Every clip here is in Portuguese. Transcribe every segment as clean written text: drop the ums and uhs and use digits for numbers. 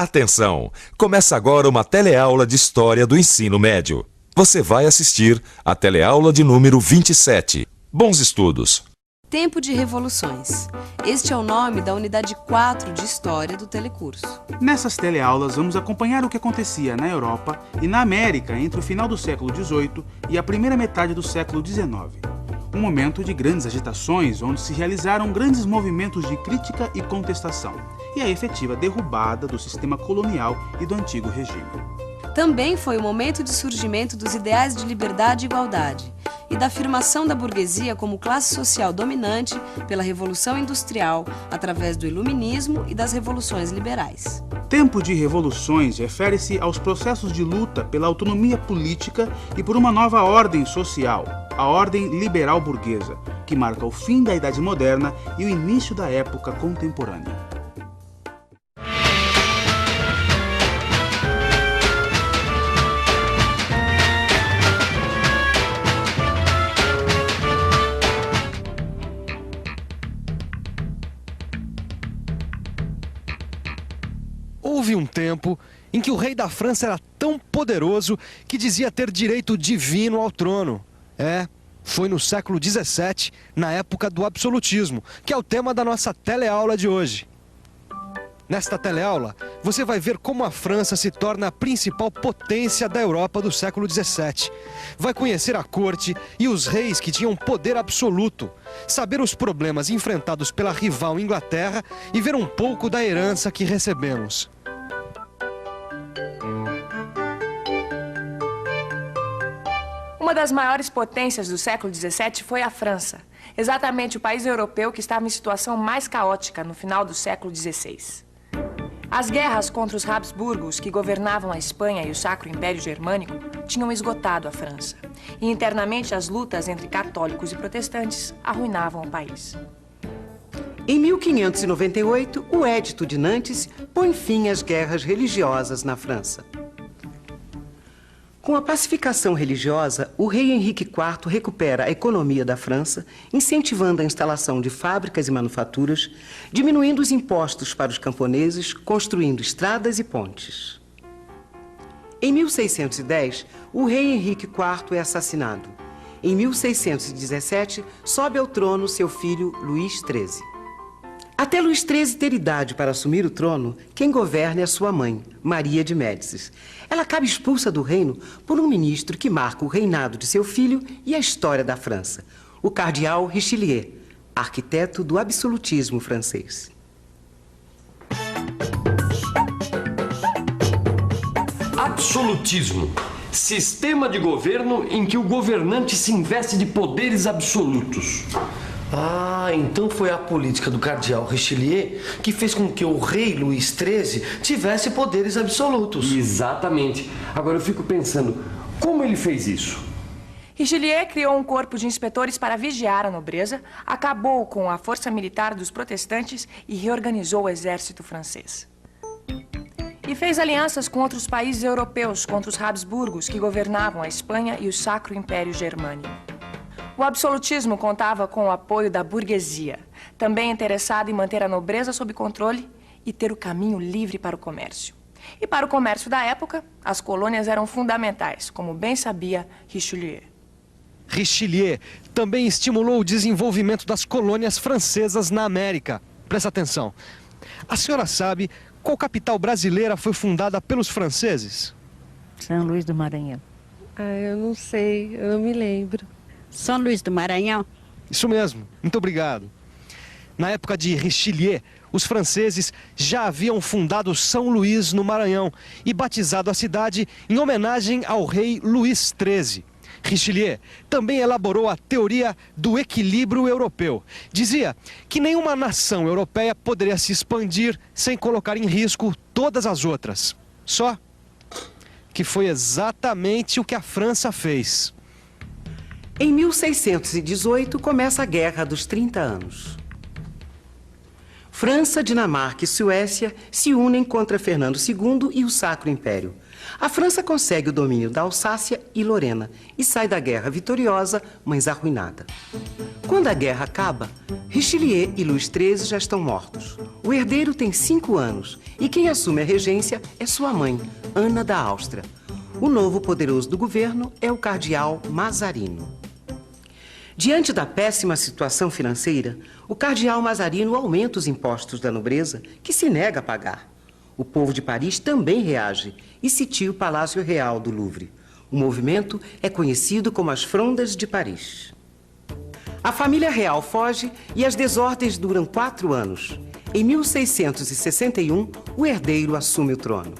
Atenção! Começa agora uma teleaula de História do Ensino Médio. Você vai assistir a teleaula de número 27. Bons estudos! Tempo de Revoluções. Este é o nome da unidade 4 de História do telecurso. Nessas teleaulas vamos acompanhar o que acontecia na Europa e na América entre o final do século XVIII e a primeira metade do século XIX. Um momento de grandes agitações, onde se realizaram grandes movimentos de crítica e contestação, e a efetiva derrubada do sistema colonial e do antigo regime. Também foi o momento de surgimento dos ideais de liberdade e igualdade, e da afirmação da burguesia como classe social dominante pela Revolução Industrial, através do Iluminismo e das revoluções liberais. Tempo de revoluções refere-se aos processos de luta pela autonomia política e por uma nova ordem social, a ordem liberal burguesa, que marca o fim da Idade Moderna e o início da época contemporânea. Houve um tempo em que o rei da França era tão poderoso que dizia ter direito divino ao trono. Foi no século XVII, na época do absolutismo, que é o tema da nossa teleaula de hoje. Nesta teleaula, você vai ver como a França se torna a principal potência da Europa do século XVII. Vai conhecer a corte e os reis que tinham poder absoluto, saber os problemas enfrentados pela rival Inglaterra e ver um pouco da herança que recebemos. Uma das maiores potências do século XVII foi a França, exatamente o país europeu que estava em situação mais caótica no final do século XVI. As guerras contra os Habsburgos, que governavam a Espanha e o Sacro Império Germânico, tinham esgotado a França. E internamente as lutas entre católicos e protestantes arruinavam o país. Em 1598, o Edito de Nantes põe fim às guerras religiosas na França. Com a pacificação religiosa, o rei Henrique IV recupera a economia da França, incentivando a instalação de fábricas e manufaturas, diminuindo os impostos para os camponeses, construindo estradas e pontes. Em 1610, o rei Henrique IV é assassinado. Em 1617, sobe ao trono seu filho Luís XIII. Até Luís XIII ter idade para assumir o trono, quem governa é sua mãe, Maria de Médicis. Ela acaba expulsa do reino por um ministro que marca o reinado de seu filho e a história da França, o cardeal Richelieu, arquiteto do absolutismo francês. Absolutismo. Sistema de governo em que o governante se investe de poderes absolutos. Então foi a política do cardeal Richelieu que fez com que o rei Luís XIII tivesse poderes absolutos. Exatamente. Agora eu fico pensando, como ele fez isso? Richelieu criou um corpo de inspetores para vigiar a nobreza, acabou com a força militar dos protestantes e reorganizou o exército francês. E fez alianças com outros países europeus contra os Habsburgos, que governavam a Espanha e o Sacro Império Germânico. O absolutismo contava com o apoio da burguesia, também interessada em manter a nobreza sob controle e ter o caminho livre para o comércio. E para o comércio da época, as colônias eram fundamentais, como bem sabia Richelieu. Richelieu também estimulou o desenvolvimento das colônias francesas na América. Presta atenção. A senhora sabe qual capital brasileira foi fundada pelos franceses? São Luís do Maranhão. Eu não sei, eu não me lembro. São Luís do Maranhão? Isso mesmo, muito obrigado. Na época de Richelieu, os franceses já haviam fundado São Luís no Maranhão e batizado a cidade em homenagem ao rei Luís XIII. Richelieu também elaborou a teoria do equilíbrio europeu. Dizia que nenhuma nação europeia poderia se expandir sem colocar em risco todas as outras. Só que foi exatamente o que a França fez. Em 1618, começa a Guerra dos 30 Anos. França, Dinamarca e Suécia se unem contra Fernando II e o Sacro Império. A França consegue o domínio da Alsácia e Lorena e sai da guerra vitoriosa, mas arruinada. Quando a guerra acaba, Richelieu e Luís XIII já estão mortos. O herdeiro tem 5 anos e quem assume a regência é sua mãe, Ana da Áustria. O novo poderoso do governo é o cardeal Mazarino. Diante da péssima situação financeira, o cardeal Mazarino aumenta os impostos da nobreza, que se nega a pagar. O povo de Paris também reage e sitia o Palácio Real do Louvre. O movimento é conhecido como as Frondas de Paris. A família real foge e as desordens duram 4 anos. Em 1661, o herdeiro assume o trono.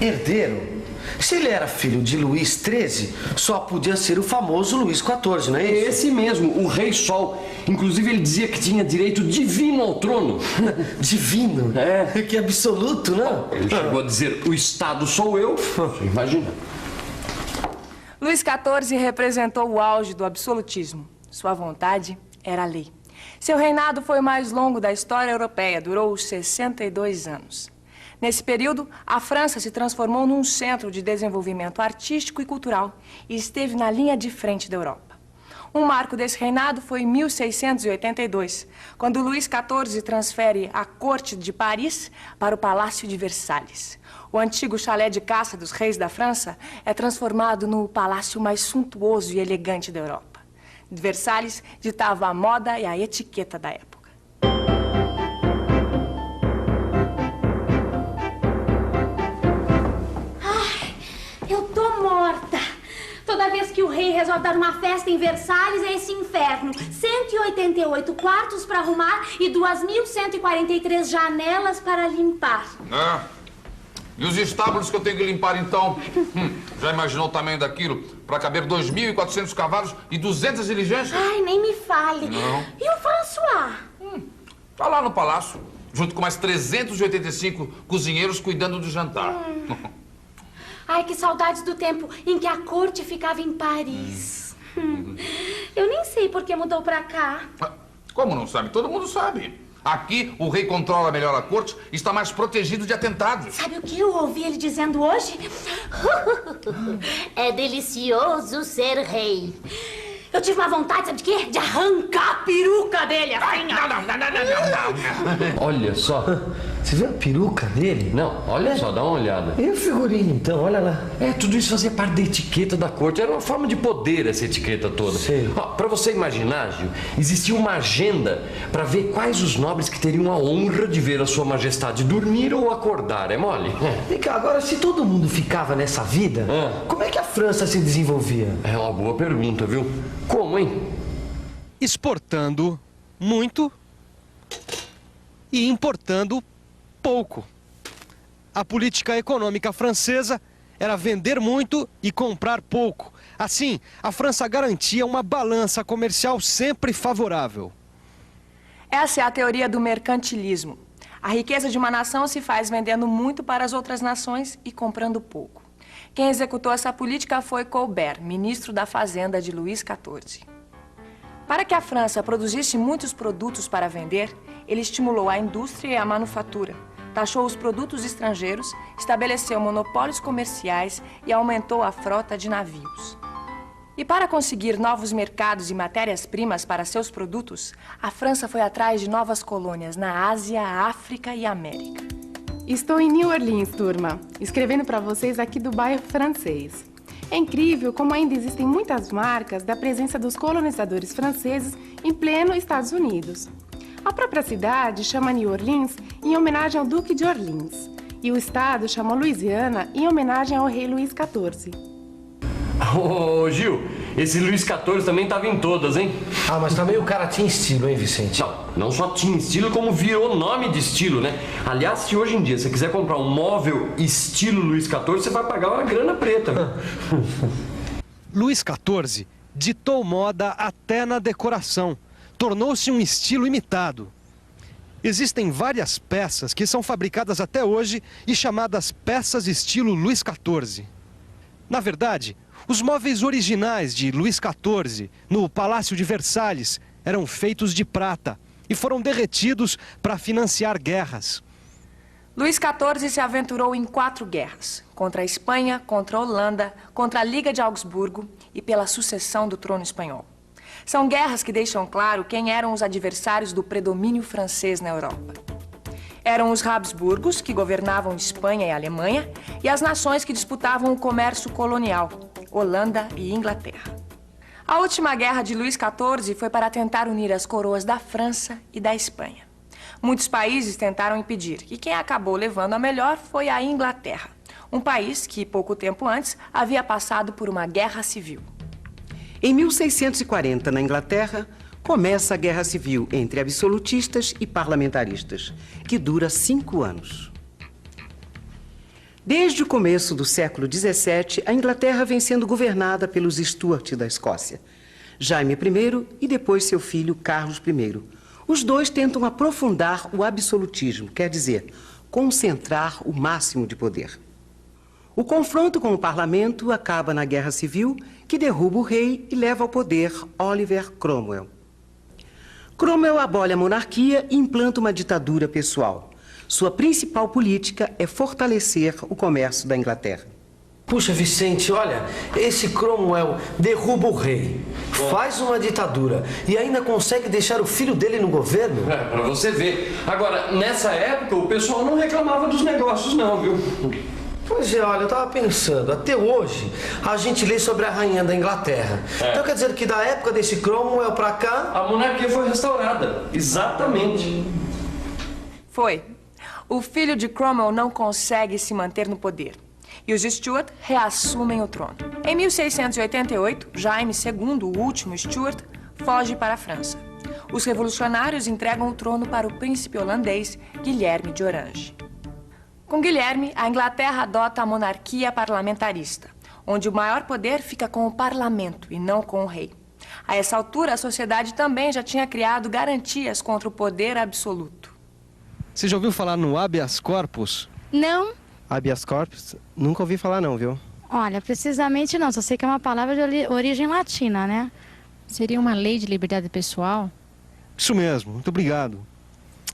Herdeiro? Se ele era filho de Luís XIII, só podia ser o famoso Luís XIV, não é isso? Esse mesmo, o Rei Sol. Inclusive, ele dizia que tinha direito divino ao trono. Divino? É. Que absoluto, não? Ele chegou a dizer, o Estado sou eu. Imagina. Luís XIV representou o auge do absolutismo. Sua vontade era a lei. Seu reinado foi o mais longo da história europeia, durou 62 anos. Nesse período, a França se transformou num centro de desenvolvimento artístico e cultural e esteve na linha de frente da Europa. Um marco desse reinado foi em 1682, quando Luís XIV transfere a corte de Paris para o Palácio de Versalhes. O antigo chalé de caça dos reis da França é transformado no palácio mais suntuoso e elegante da Europa. Versalhes ditava a moda e a etiqueta da época. Eu tô morta. Toda vez que o rei resolve dar uma festa em Versalhes é esse inferno. 188 quartos para arrumar e 2.143 janelas para limpar. E os estábulos que eu tenho que limpar, então? Já imaginou o tamanho daquilo? Para caber 2.400 cavalos e 200 diligências? Ai, nem me fale. Não. E o François? Tá lá no palácio, junto com mais 385 cozinheiros cuidando do jantar. Ai, que saudades do tempo em que a corte ficava em Paris. Eu nem sei por que mudou pra cá. Como não sabe? Todo mundo sabe. Aqui, o rei controla melhor a corte e está mais protegido de atentados. Sabe o que eu ouvi ele dizendo hoje? É delicioso ser rei. Eu tive uma vontade, sabe de quê? De arrancar a peruca dele, assim. Não. Olha só. Você viu a peruca dele? Não, olha só, dá uma olhada. E o figurino, então? Olha lá. Tudo isso fazia parte da etiqueta da corte. Era uma forma de poder, essa etiqueta toda. Sei. Pra você imaginar, Gil, existia uma agenda pra ver quais os nobres que teriam a honra de ver a sua majestade dormir ou acordar. É mole? Vem cá, agora, se todo mundo ficava nessa vida, como é que a França se desenvolvia? É uma boa pergunta, viu? Como, hein? Exportando muito e importando pouco. A política econômica francesa era vender muito e comprar pouco. Assim, a França garantia uma balança comercial sempre favorável. Essa é a teoria do mercantilismo. A riqueza de uma nação se faz vendendo muito para as outras nações e comprando pouco. Quem executou essa política foi Colbert, ministro da Fazenda de Luís XIV. Para que a França produzisse muitos produtos para vender, ele estimulou a indústria e a manufatura, taxou os produtos estrangeiros, estabeleceu monopólios comerciais e aumentou a frota de navios. E para conseguir novos mercados e matérias-primas para seus produtos, a França foi atrás de novas colônias na Ásia, África e América. Estou em New Orleans, turma, escrevendo para vocês aqui do bairro francês. É incrível como ainda existem muitas marcas da presença dos colonizadores franceses em pleno Estados Unidos. A própria cidade chama New Orleans em homenagem ao Duque de Orleans. E o estado chama Louisiana em homenagem ao rei Luís XIV. Ô, Gil, esse Luís XIV também estava em todas, hein? Mas também o cara tinha estilo, hein, Vicente? Não só tinha estilo, como virou nome de estilo, né? Aliás, se hoje em dia você quiser comprar um móvel estilo Luís XIV, você vai pagar uma grana preta. Luís XIV ditou moda até na decoração. Tornou-se um estilo imitado. Existem várias peças que são fabricadas até hoje e chamadas peças estilo Luís XIV. Na verdade, os móveis originais de Luís XIV, no Palácio de Versalhes, eram feitos de prata e foram derretidos para financiar guerras. Luís XIV se aventurou em 4 guerras, contra a Espanha, contra a Holanda, contra a Liga de Augsburgo e pela sucessão do trono espanhol. São guerras que deixam claro quem eram os adversários do predomínio francês na Europa. Eram os Habsburgos, que governavam Espanha e Alemanha, e as nações que disputavam o comércio colonial, Holanda e Inglaterra. A última guerra de Luís XIV foi para tentar unir as coroas da França e da Espanha. Muitos países tentaram impedir, e quem acabou levando a melhor foi a Inglaterra, um país que, pouco tempo antes, havia passado por uma guerra civil. Em 1640, na Inglaterra, começa a guerra civil entre absolutistas e parlamentaristas, que dura 5 anos. Desde o começo do século XVII, a Inglaterra vem sendo governada pelos Stuart da Escócia, Jaime I e depois seu filho Carlos I. Os dois tentam aprofundar o absolutismo, quer dizer, concentrar o máximo de poder. O confronto com o parlamento acaba na Guerra Civil, que derruba o rei e leva ao poder Oliver Cromwell. Cromwell abole a monarquia e implanta uma ditadura pessoal. Sua principal política é fortalecer o comércio da Inglaterra. Puxa, Vicente, olha, esse Cromwell derruba o rei, faz uma ditadura e ainda consegue deixar o filho dele no governo? Pra você ver. Agora, nessa época, o pessoal não reclamava dos negócios não, viu? Pois é, olha, eu tava pensando, até hoje a gente lê sobre a rainha da Inglaterra. Então quer dizer que da época desse Cromwell pra cá... A monarquia foi restaurada, exatamente. Foi. O filho de Cromwell não consegue se manter no poder. E os Stuart reassumem o trono. Em 1688, Jaime II, o último Stuart, foge para a França. Os revolucionários entregam o trono para o príncipe holandês Guilherme de Orange. Com Guilherme, a Inglaterra adota a monarquia parlamentarista, onde o maior poder fica com o parlamento e não com o rei. A essa altura, a sociedade também já tinha criado garantias contra o poder absoluto. Você já ouviu falar no habeas corpus? Não. Habeas corpus? Nunca ouvi falar não, viu? Olha, precisamente não, só sei que é uma palavra de origem latina, né? Seria uma lei de liberdade pessoal? Isso mesmo, muito obrigado.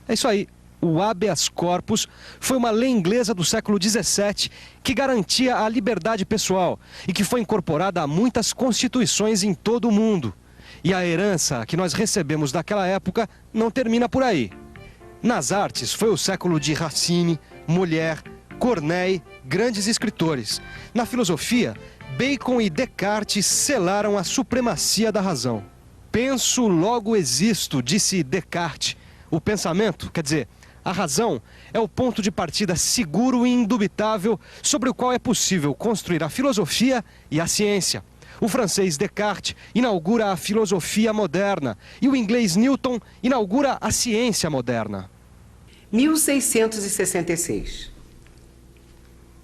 É isso aí. O habeas corpus foi uma lei inglesa do século XVII que garantia a liberdade pessoal e que foi incorporada a muitas constituições em todo o mundo. E a herança que nós recebemos daquela época não termina por aí. Nas artes, foi o século de Racine, Molière, Corneille, grandes escritores. Na filosofia, Bacon e Descartes selaram a supremacia da razão. Penso, logo existo, disse Descartes. O pensamento, quer dizer, a razão, é o ponto de partida seguro e indubitável sobre o qual é possível construir a filosofia e a ciência. O francês Descartes inaugura a filosofia moderna e o inglês Newton inaugura a ciência moderna. 1666.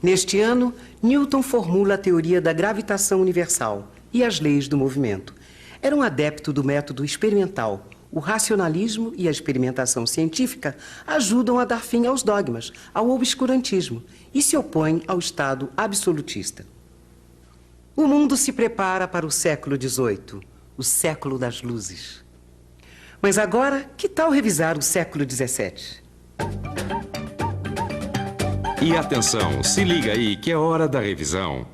Neste ano, Newton formula a teoria da gravitação universal e as leis do movimento. Era um adepto do método experimental. O racionalismo e a experimentação científica ajudam a dar fim aos dogmas, ao obscurantismo, e se opõem ao Estado absolutista. O mundo se prepara para o século XVIII, o século das luzes. Mas agora, que tal revisar o século XVII? E atenção, se liga aí que é hora da revisão.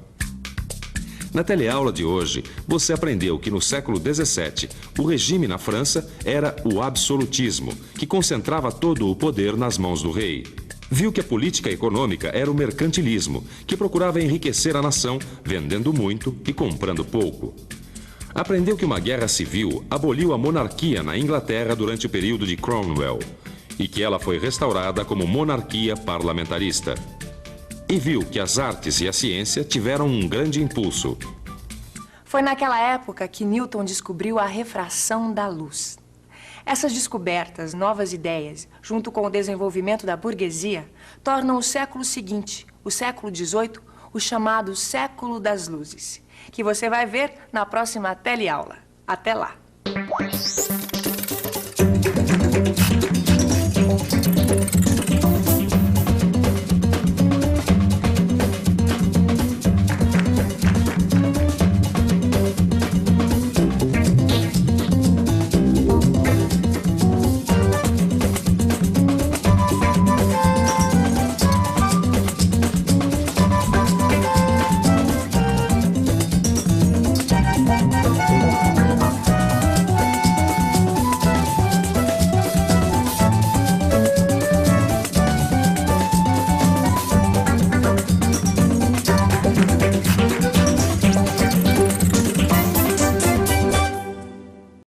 Na teleaula de hoje, você aprendeu que no século XVII, o regime na França era o absolutismo, que concentrava todo o poder nas mãos do rei. Viu que a política econômica era o mercantilismo, que procurava enriquecer a nação, vendendo muito e comprando pouco. Aprendeu que uma guerra civil aboliu a monarquia na Inglaterra durante o período de Cromwell, e que ela foi restaurada como monarquia parlamentarista. E viu que as artes e a ciência tiveram um grande impulso. Foi naquela época que Newton descobriu a refração da luz. Essas descobertas, novas ideias, junto com o desenvolvimento da burguesia, tornam o século seguinte, o século XVIII, o chamado século das luzes, que você vai ver na próxima teleaula. Até lá!